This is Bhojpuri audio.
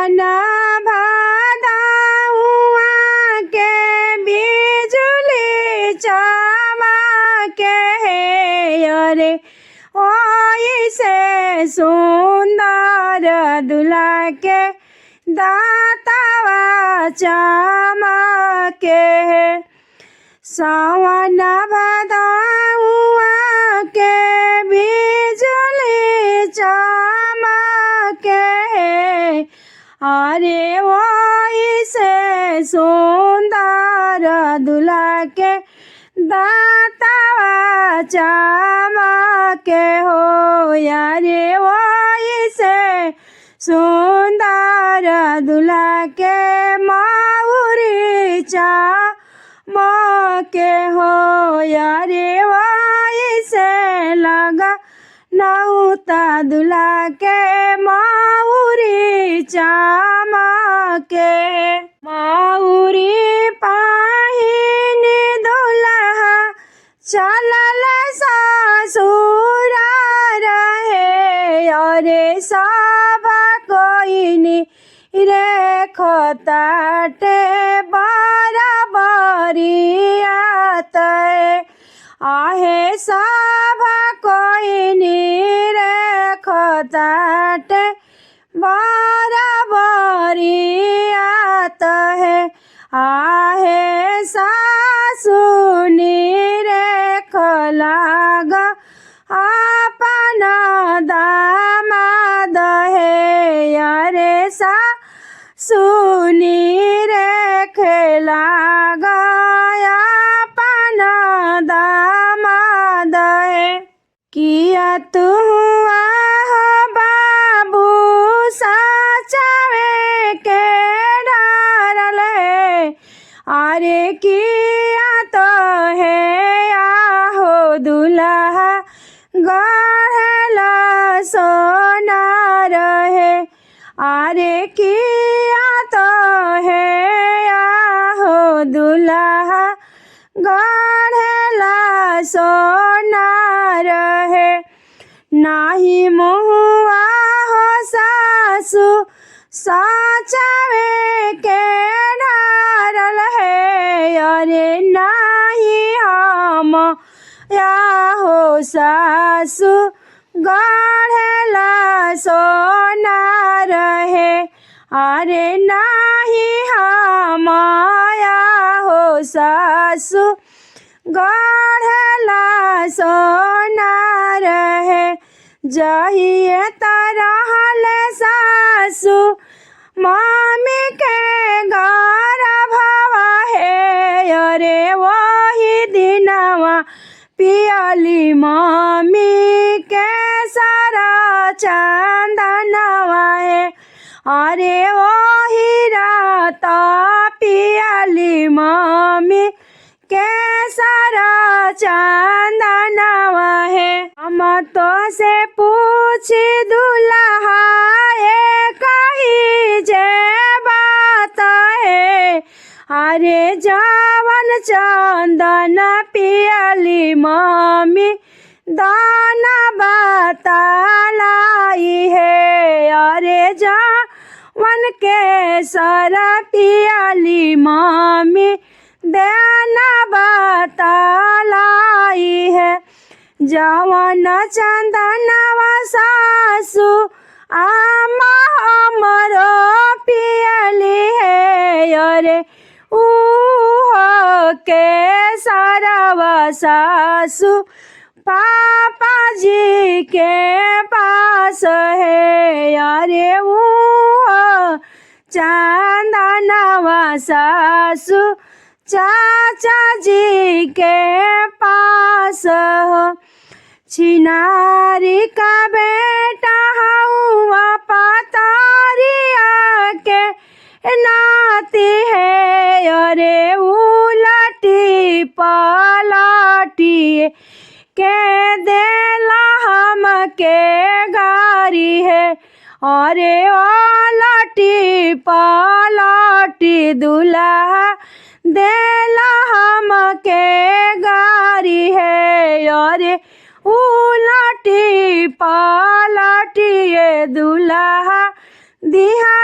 सावन भादउआ के बिजुली चमके अरे ओइसे सुंदर दुल्हा के दाँतवा चमके सावन भादउआ के बिजुली चमके अरे ओइसे सुंदर दुल्हा के दाँतवा चमके हो अरे ओइसे सुंदर दुल्हा के मौरी चमके हो अरे ओइसे लगा नौता दुल्हा के मौरी चमके मौरी पहिन दुल्हा चलल ससुर रहे अरे सब कोइनी रे खताटे बराबरियात आहे सब कोइनी रे खताटे बराबरियात है आहे सासुनी रे खलाग अपन दामाद है अरे सासुनी रे खलाग अपन दामाद है किया तू बाबू सचावे के डरल है अरे किया तो है आहो दुल्हा गढ़ला सोना रहे अरे किया तो है आहो दुल्हा गढ़ला सोना रहे नाही मुआ हो सासु सचावे के डरल है अरे नाही हम या हो सासु गढ़ला सोना रहे अरे नाही हम या हो सासु गढ़ला सोना रहे जहिए तरहल सासु मम्मी के गर्भवा है अरे वही दिनवा पियली मम्मी के सारा चंदनवा है अरे वही रात पियली मम्मी के सारा चंदनवा है हम तो से पूछी दुल्हा ये कही जे बात है अरे जवन चंदन पियली मम्मी दाना बतालाई है अरे जवन के सारा पियली मम्मी दाना बतालाई है जवन चंदनवा सासु आमा हमरो पियली है अरे के सारावा सासु पापा जी के पास है अरे चंदनवा सासु चाचा जी के पास हो छिनारी का बेटा हुआ पतारिया के नाती है अरे उलटी पलटी के देला हम के गारी है अरे उलटी पलटी दुल्हा देला हम के गारी है अरे उलटी पलटी दुल्हा दिहा